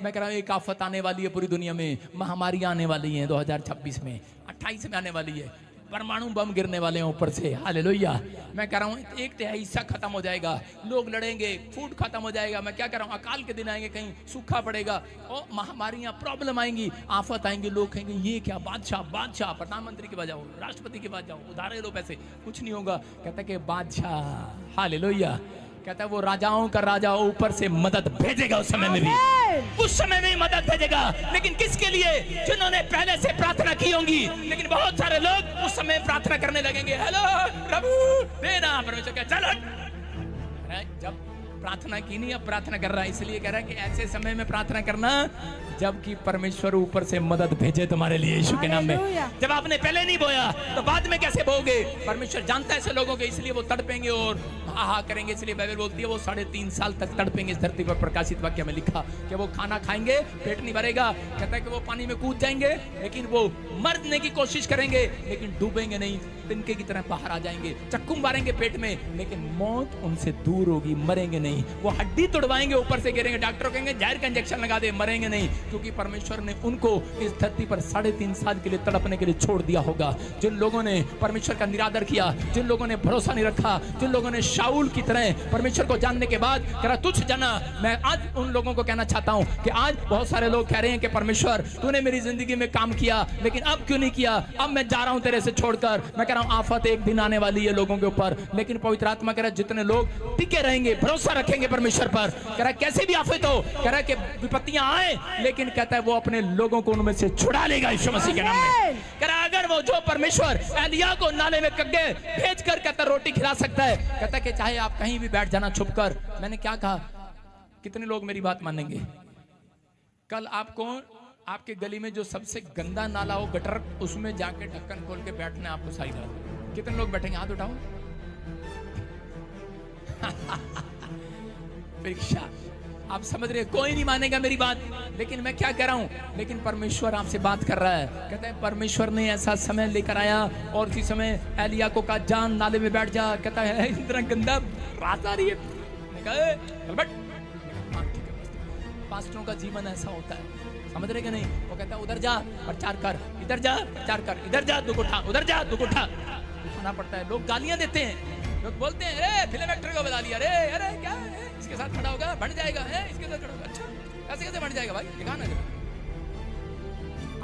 मैं कह रहा हूँ एक आफत आने वाली है पूरी दुनिया में, महामारियां आने वाली हैं 2026 में, 28 में आने वाली है, परमाणु बम गिरने वाले हैं ऊपर से, हालेलुया। मैं कह रहा हूँ 1/3 हिस्सा खत्म हो जाएगा, लोग लड़ेंगे, फूड खत्म हो जाएगा। मैं क्या कह रहा हूँ, अकाल के दिन आएंगे, कहीं सूखा पड़ेगा और महामारियां, प्रॉब्लम आएंगी, आफत आएंगी। लोग कहेंगे ये क्या, बादशाह बादशाह, प्रधानमंत्री के पास जाओ, राष्ट्रपति के पास जाओ, उधारे लो पैसे, कुछ नहीं होगा। कहता कि बादशाह, हालेलुया, कहता है वो राजाओं का राजा ऊपर से मदद भेजेगा उस समय में भी, उस समय में मदद भेजेगा। लेकिन किसके लिए? जिन्होंने पहले से प्रार्थना की होंगी। लेकिन बहुत सारे लोग उस समय प्रार्थना करने लगेंगे, हेलो प्रभु देना, परमेश्वर क्या चलो, जब प्रार्थना की नहीं, अब प्रार्थना कर रहा है। इसलिए कह रहा है कि ऐसे समय में प्रार्थना करना जबकि परमेश्वर ऊपर से मदद भेजे तुम्हारे लिए, यीशु के नाम में। जब आपने पहले नहीं बोया तो बाद में कैसे बोगे? परमेश्वर जानता है ऐसे लोगों के, इसलिए वो तड़पेंगे और हा करेंगे। इसलिए बाइबल बोलती है वो 3.5 साल तक तड़पेंगे इस धरती पर। प्रकाशित वाक्य में लिखा कि वो खाना खाएंगे, पेट नहीं भरेगा। कहता है कि वो पानी में कूद जाएंगे, लेकिन वो मरने की कोशिश करेंगे, लेकिन डूबेंगे नहीं, तिनके की तरह बाहर आ जाएंगे। चक्कू मारेंगे पेट में, लेकिन मौत उनसे दूर होगी, मरेंगे नहीं। वो हड्डी तोड़वाएंगे, ऊपर से गिरेंगे, डॉक्टर कहेंगे जहर का इंजेक्शन लगा दे, मरेंगे नहीं, क्योंकि परमेश्वर ने उनको इस धरती पर 3.5 साल के लिए तड़पने के लिए छोड़ दिया होगा। जिन लोगों ने परमेश्वर का निरादर किया, जिन लोगों ने भरोसा नहीं रखा, जिन लोगों ने शाऊल की तरह परमेश्वर को जानने के बाद कहा तुझ जना। मैं आज उन लोगों को कहना चाहता हूं कि आज बहुत सारे लोग कह रहे हैं कि परमेश्वर तूने मेरी जिंदगी में काम किया, लेकिन अब क्यों नहीं किया? अब मैं जा रहा हूं तेरे से छोड़कर। मैं कह रहा हूं आफत एक दिन आने वाली है लोगों के ऊपर, लेकिन पवित्र आत्मा कह रहा है जितने लोग टिके रहेंगे, भरोसा रखेंगे परमेश्वर पर, कह रहा है कैसे भी आफत हो, कह रहा है कि विपत्तियां आए, लेकिन कहता है वो अपने लोगों को उनमें से छुड़ा लेगा यीशु मसीह के नाम में। कह रहा है अगर वो जो परमेश्वर एलिया को नाले में कग्गे भेज कर कहता रोटी खिला सकता है, कहता है कि चाहे आप कहीं भी बैठ जाना छुप कर। मैंने क्या कहा? कितने लोग मेरी बात मानेंगे? कल आपको आपके गली में जो सबसे गंदा नाला हो, गटर, उसमें जाके ढक्कन खोल के बैठना आपको सही लगा। कितने लोग बैठेंगे? हाथ उठाओ। परीक्षा, आप समझ रहे, कोई नहीं मानेगा मेरी बात, लेकिन मैं क्या कह रहा हूं, लेकिन परमेश्वर आपसे बात कर रहा है। कहता है परमेश्वर ने ऐसा समय लेकर आया और इसी समय एलिया को कहा जान नाले में बैठ जा। कहता है इतना गंदा रात आ रही है, पास्टरों का जीवन ऐसा होता है, समझ रहे कि नहीं? वो कहता है उधर जा प्रचार कर, इधर जा प्रचार कर, इधर जा दुख उठा, उधर जा दुख उठा, उठाना पड़ता है। लोग गालियां देते हैं, लोग बोलते हैं अरे फिल्म एक्टर को बता लिया, अरे अरे क्या है इसके साथ खड़ा होगा बढ़ जाएगा, है इसके साथ खड़ा होगा, अच्छा कैसे कैसे बढ़ जाएगा भाई, दिखा ना।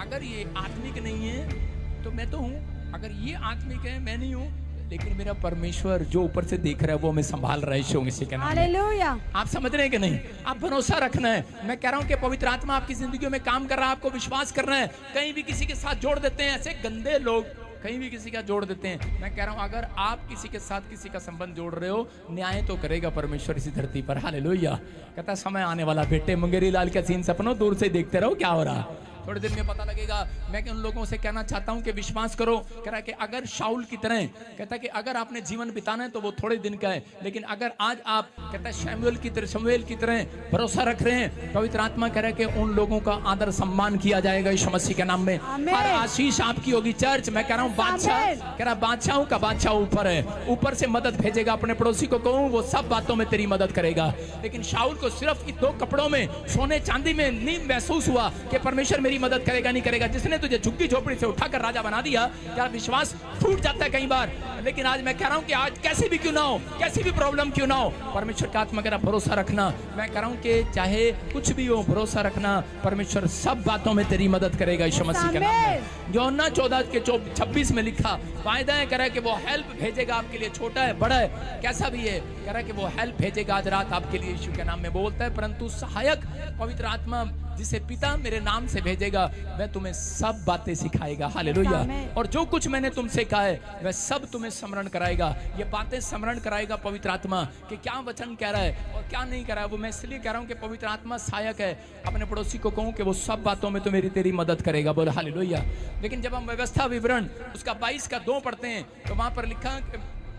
अगर ये आत्मिक नहीं है तो मैं तो हूँ, अगर ये आत्मिक है मैं नहीं हूँ, लेकिन मेरा परमेश्वर जो ऊपर से देख रहा है वो हमें संभाल रहा है यीशु मसीह के नाम में। आप समझ रहे हैं कि नहीं? आप भरोसा रखना है। मैं कह रहा हूं कि पवित्र आत्मा आपकी जिंदगी में काम कर रहा है, आपको विश्वास करना है। कहीं भी किसी के साथ जोड़ देते हैं ऐसे गंदे लोग, कहीं भी किसी का जोड़ देते हैं। मैं कह रहा हूं अगर आप किसी के साथ किसी का संबंध जोड़ रहे हो, न्याय तो करेगा परमेश्वर इसी धरती पर, हालेलुया। कहता समय आने वाला बेटे, मुंगेरी लाल का सीन सपनों, दूर से देखते रहो क्या हो रहा, थोड़े दिन में पता लगेगा। मैं उन लोगों से कहना चाहता हूं कि विश्वास करो। कह रहा है कि अगर शाऊल की तरह, कहता है कि अगर आपने जीवन बिताना है तो वो थोड़े दिन का है, लेकिन अगर आज आप, कहता है शमूएल की तरह भरोसा रख रहे हैं, पवित्र आत्मा कह रहा है कि उन लोगों का आदर सम्मान किया जाएगा यीशु मसीह के नाम में। हर आशीष आपकी होगी चर्च। मैं कह रहा हूँ बादशाह, कह रहा बादशाहों का बादशाह ऊपर है, ऊपर से मदद भेजेगा। अपने पड़ोसी को कहूँ वो सब बातों में तेरी मदद करेगा। लेकिन शाऊल को सिर्फ इन 2 कपड़ों में, सोने चांदी में नहीं महसूस हुआ कि परमेश्वर मेरी मदद करेगा नहीं करेगा। जिसने तुझे झुग्गी झोपड़ी से उठाकर राजा बना दिया, क्या विश्वास टूट जाता है कई बार। लेकिन आज मैं कह रहा हूं कि आज कैसी भी क्यों ना हो, कैसी भी प्रॉब्लम क्यों ना हो, परमेश्वर का आत्मा कह रहा भरोसा रखना। मैं कह रहा हूं कि चाहे कुछ भी हो, भरोसा रखना, परमेश्वर सब बातों में तेरी मदद करेगा यीशु मसीह के नाम में। यूहन्ना 14:26 में लिखा, वायदा है, कह रहा है कि वो हेल्प भेजेगा आपके लिए, छोटा है बड़ा है कैसा भी है, कह रहा है कि वो हेल्प भेजेगा आज रात आपके लिए यीशु के नाम में। बोलता है परंतु सहायक पवित्र आत्मा जिसे पिता मेरे नाम से भेजेगा, वह तुम्हें सब बातें सिखाएगा, हालेलुया। और जो कुछ मैंने तुमसे कहा है वह सब तुम्हें स्मरण कराएगा। ये बातें स्मरण कराएगा पवित्र आत्मा कि क्या वचन कह रहा है और क्या नहीं कह रहा है। वो मैं इसलिए कह रहा हूं कि पवित्र आत्मा सहायक है। अपने पड़ोसी को कहूं कि वो सब बातों में तो मेरी तेरी मदद करेगा, बोले हालेलुया। लेकिन जब हम व्यवस्था विवरण उसका 22:2 पढ़ते हैं तो वहां पर लिखा,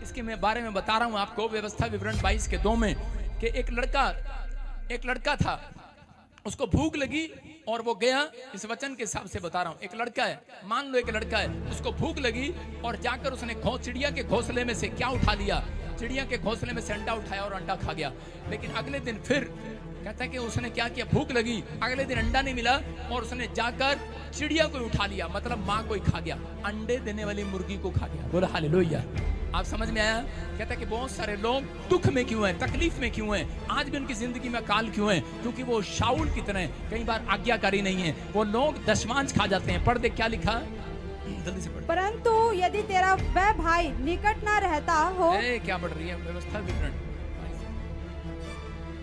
इसके मैं बारे में बता रहा हूं आपको, व्यवस्था विवरण 22:2 में कि एक लड़का था, उसको भूख लगी और वो गया। इस वचन के हिसाब से बता रहा हूं, एक लड़का है, मान लो एक लड़का है, उसको भूख लगी और जाकर उसने चिड़िया के घोंसले में से क्या उठा लिया, चिड़िया के घोंसले में से अंडा उठाया और अंडा खा गया। लेकिन अगले दिन फिर कहता है कि उसने क्या किया, भूख लगी, अगले दिन अंडा नहीं मिला और उसने जाकर चिड़िया को उठा लिया, मतलब माँ को ही खा गया, अंडे देने वाली मुर्गी को खा गया। बोला हालेलुया। आप समझ में आया? कहता है कि बहुत सारे लोग दुख में क्यों हैं, तकलीफ में क्यों हैं, आज भी उनकी जिंदगी में काल क्यों है? क्योंकि वो शाऊल की तरह कई बार आज्ञाकारी नहीं है। वो लोग दशमांश खा जाते हैं। पढ़ दे क्या लिखा, जल्दी से पढ़। परंतु यदि तेरा वह भाई निकट ना रहता हो। क्या पढ़ रही है? व्यवस्था विवरण।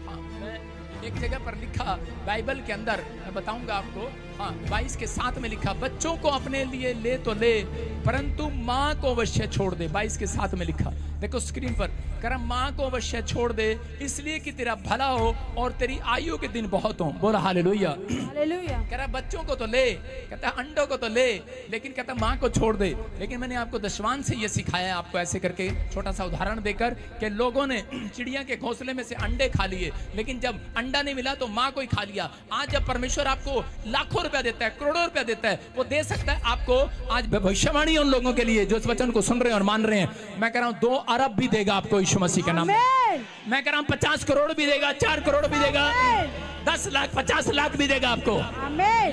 हाँ, मैं एक जगह पर लिखा बाइबल के अंदर, मैं बताऊंगा आपको। हाँ, 22 के 7 में लिखा, बच्चों को अपने लिए ले तो ले परंतु माँ को अवश्य छोड़ दे। 22 के 7 में लिखा, देखो स्क्रीन पर, कर माँ को अवश्य छोड़ दे इसलिए कि तेरा भला हो और तेरी आयु के दिन बहुत हो। बोला हालेलुया। हालेलुया। कह रहा बच्चों को तो ले, कहता अंडों को तो ले, लेकिन कहता माँ को छोड़ दे। लेकिन मैंने आपको दशवान से ये सिखाया है, आपको ऐसे करके छोटा सा उदाहरण देकर, कि लोगों ने चिड़िया के घोंसले में से अंडे खा लिए, लेकिन जब अंडा नहीं मिला तो माँ को ही खा लिया। आज जब परमेश्वर आपको लाखों रुपया देता है, करोड़ों रुपया देता है, वो दे सकता है आपको आज भविष्यवाणी उन लोगों के लिए जो इस वचन को सुन रहे हैं और मान रहे हैं। मैं कह रहा हूँ 2 अरब भी देगा आपको यीशु मसीह के नाम में। मैं कह रहा हूँ 50 करोड़ भी देगा, 4 करोड़ भी देगा, 10 लाख 50 लाख भी देगा आपको।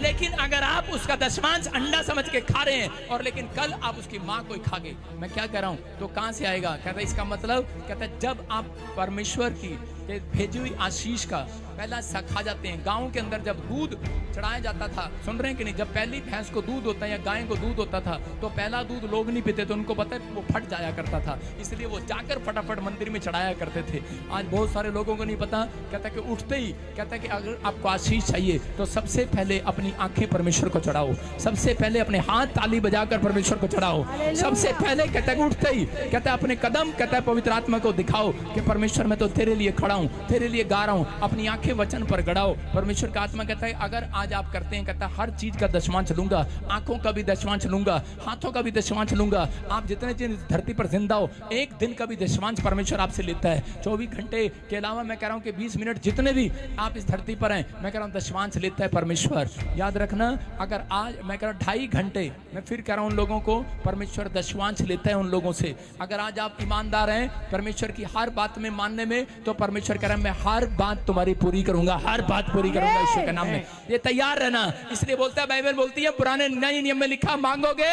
लेकिन अगर आप उसका दशमांश अंडा समझ के खा रहे हैं और लेकिन कल आप उसकी माँ को ही खा गए, मैं क्या कह रहा हूँ, तो कहां से आएगा? कहता है इसका मतलब, कहता है जब आप परमेश्वर की भेजी हुई आशीष का पहला हिस्सा खा जाते हैं। गांव के अंदर जब दूध चढ़ाया जाता था, सुन रहे हैं कि नहीं, जब पहली भैंस को दूध होता है या गाय को दूध होता था तो पहला दूध लोग नहीं पीते थे, उनको पता है वो फट जाया करता था, इसलिए वो जाकर फटाफट मंदिर में चढ़ाया करते थे। आज बहुत सारे लोगों को नहीं पता। कहता है कि उठते ही कहता है कि अगर आपको आशीष चाहिए तो सबसे पहले अपनी आंखें परमेश्वर को चढ़ाओ, सबसे पहले अपने हाथ ताली बजाकर परमेश्वर को चढ़ाओ, सबसे पहले कहता है उठते ही कहता है अपने कदम कहता है पवित्र आत्मा को दिखाओ कि परमेश्वर मैं तो तेरे लिए खड़ा हूँ, तेरे लिए गा रहा हूँ। अपनी आंखें वचन पर गड़ाओ। परमेश्वर का आत्मा कहता है अगर आज आप करते हैं, कहता है हर चीज का दशमांश लूंगा, आंखों का भी दशमांश लूंगा, हाथों का भी दशमांश लूंगा। आप जितने दिन धरती पर जिंदा हो, एक दिन का भी दशमांश परमेश्वर आपसे लेता है। 24 घंटे के अलावा मैं कह रहा हूं कि 20 मिनट जितने भी आप इस धरती पर हैं, मैं कह रहा हूं दशमांश लेता है परमेश्वर। याद रखना, अगर आज मैं कह रहा हूं 2.5 घंटे, मैं फिर कह रहा हूं उन लोगों को परमेश्वर दशमांश लेता है उन लोगों से। अगर आज आप ईमानदार हैं परमेश्वर की हर बात में मानने में, तो परमेश्वर कह रहा है मैं हर बात तुम्हारी पूरी करूंगा, हर बात पूरी करूंगा ईश्वर के नाम में। ये तैयार रहना। इसलिए बोलता है बाइबल बोलती है, पुराने नए नियम में लिखा, मांगोगे,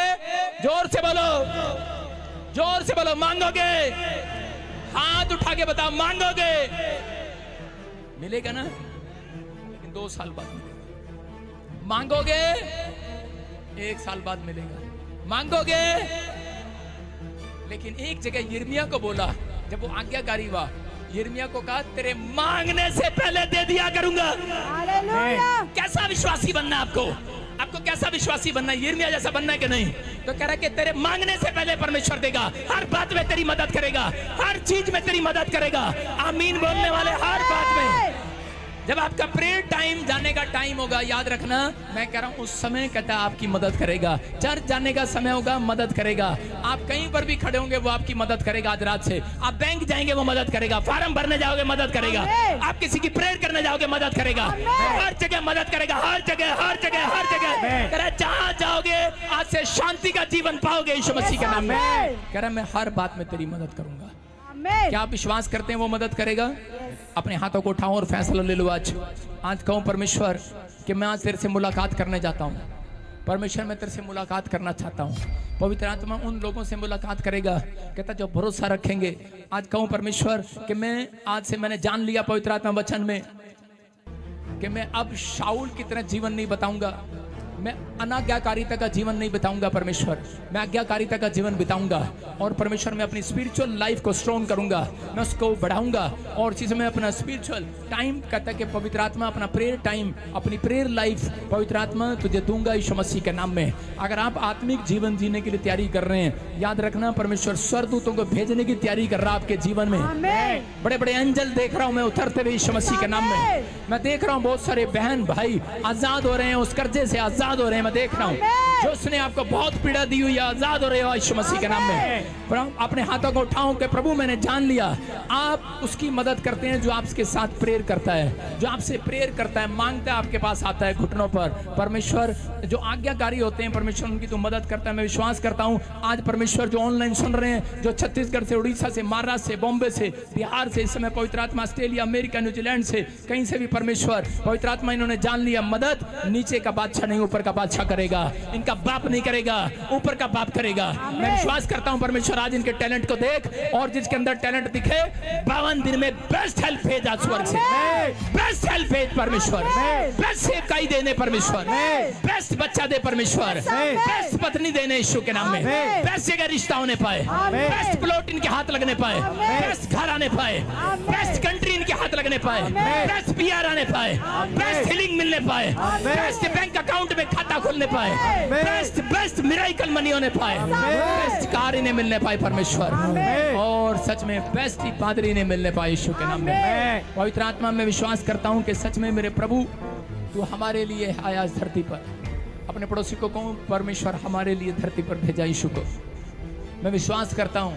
जोर से बोलो, जोर से बोलो, मांगोगे, हाथ उठा के बताओ, मांगोगे, मिलेगा ना, लेकिन 2 साल बाद मिलेगा। मांगोगे 1 साल बाद मिलेगा, मांगोगे। लेकिन एक जगह यिर्मयाह को बोला, जब वो आज्ञाकारी हुआ, यिर्मयाह को कहा तेरे मांगने से पहले दे दिया करूंगा। हालेलुया। कैसा विश्वासी बनना है आपको? आपको कैसा विश्वासी बनना है? यिर्मयाह जैसा बनना है कि नहीं? तो कह रहा है कि तेरे मांगने से पहले परमेश्वर देगा, हर बात में तेरी मदद करेगा, हर चीज में तेरी मदद करेगा। आमीन बोलने वाले हर बात में। जब आपका प्रेयर टाइम जाने का टाइम होगा, याद रखना, मैं कह रहा हूं उस समय कहता है आपकी मदद करेगा। चर्च जाने का समय होगा, मदद करेगा। आप कहीं पर भी खड़े होंगे वो आपकी मदद करेगा। आज रात से आप बैंक जाएंगे वो मदद करेगा, फार्म भरने जाओगे मदद करेगा, आप किसी की प्रेयर करने जाओगे मदद करेगा, हर जगह मदद करेगा, हर जगह हर जगह हर जगह। जहां जाओगे आज से शांति का जीवन पाओगे यीशु मसीह के नाम में। कह रहा मैं हर बात में तेरी मदद करूंगा। क्या आप विश्वास करते हैं वो मदद करेगा? अपने हाथों को उठाओ और फैसला ले लो। आज कहूं परमेश्वर कि मैं आज तेरे से मुलाकात करने जाता हूं। परमेश्वर मैं तेरे से मुलाकात करना चाहता हूं। पवित्र आत्मा उन लोगों से मुलाकात करेगा, कहता जो भरोसा रखेंगे। आज कहूं परमेश्वर कि मैं आज से मैंने जान लिया पवित्र आत्मा वचन में कि मैं अब शाऊल की तरह जीवन नहीं बताऊंगा, मैं अनाज्ञाकारिता का जीवन नहीं बिताऊंगा परमेश्वर, मैं आज्ञाकारिता का जीवन बिताऊंगा। और परमेश्वर मैं अपनी स्पिरिचुअल लाइफ को स्ट्रॉन्ग करूंगा, मैं उसको बढ़ाऊंगा। और चीज़ में अपना स्पिरिचुअल टाइम कहता है कि पवित्र आत्मा अपना प्रेयर टाइम, अपनी प्रेयर लाइफ पवित्र आत्मा तुझे दूंगा यीशु मसीह के नाम में। अगर आप आत्मिक जीवन जीने के लिए तैयारी कर रहे हैं, याद रखना परमेश्वर स्वर्गदूतों को भेजने की तैयारी कर रहा है आपके जीवन में। बड़े बड़े एंजल देख रहा हूं मैं उतरते हुए यीशु मसीह के नाम में। मैं देख रहा हूं बहुत सारे बहन भाई आजाद हो रहे हैं, उस कर्जे से आजाद आजाद हो रहे हैं, मैं देख रहा हूँ। जो उसने आपको बहुत पीड़ा दी हुई है, आजाद हो रहे हो यीशु मसीह के नाम में। प्रभु अपने हाथों को उठाओ कि प्रभु मैंने जान लिया आप उसकी मदद करते हैं जो आपके साथ प्रेयर करता है, जो आपसे प्रेयर करता है, मांगता है, आपके पास आता है घुटनों पर। परमेश्वर जो आज्ञाकारी होते हैं, परमेश्वर उनकी तो मदद करता है। मैं विश्वास करता हूँ आज परमेश्वर जो ऑनलाइन सुन रहे हैं, जो छत्तीसगढ़ से, उड़ीसा से, महाराष्ट्र से, बॉम्बे से, बिहार से, इस समय पवित्र आत्मा ऑस्ट्रेलिया, अमेरिका, न्यूजीलैंड से, कहीं से भी परमेश्वर पवित्र आत्मा इन्होंने जान लिया मदद नीचे का बादशाह नहीं ऊपर का बादशाह करेगा, इनका बाप नहीं करेगा, ऊपर का बाप करेगा। मैं विश्वास करता हूं परमेश्वर आज इनके टैलेंट को देख, और जिसके अंदर टैलेंट दिखे 52 दिन में बेस्ट हेल्प भेज आज स्वर्ग से, बेस्ट हेल्प भेज परमेश्वर, बेस्ट सेवकाई देने परमेश्वर, बेस्ट बच्चा दे परमेश्वर, बेस्ट पत्नी देने यीशु के नाम में, बेस्ट जगह रिश्ता होने पाए, बेस्ट प्लॉट इनके हाथ लगने पाए, बेस्ट घर आने पाए, बेस्ट कंट्री इनके हाथ लगने पाए, बेस्ट पीआर आने पाए, बेस्ट हीलिंग मिलने पाए, बेस्ट बैंक अकाउंट में खाता खोलने पाए, बेस्ट बेस्ट मिरेकल मनी होने पाए, बेस्ट कार इन्हें मिलने पाए परमेश्वर, और सच में बेस्ट ही पादरी इन्हें मिलने पाए यीशु के नाम में। पवित्र आत्मा में विश्वास करता हूं कि सच में मेरे प्रभु तू हमारे लिए आया इस धरती पर। अपने पड़ोसी को कहूं परमेश्वर हमारे लिए धरती पर भेजा यीशु को। मैं विश्वास करता हूं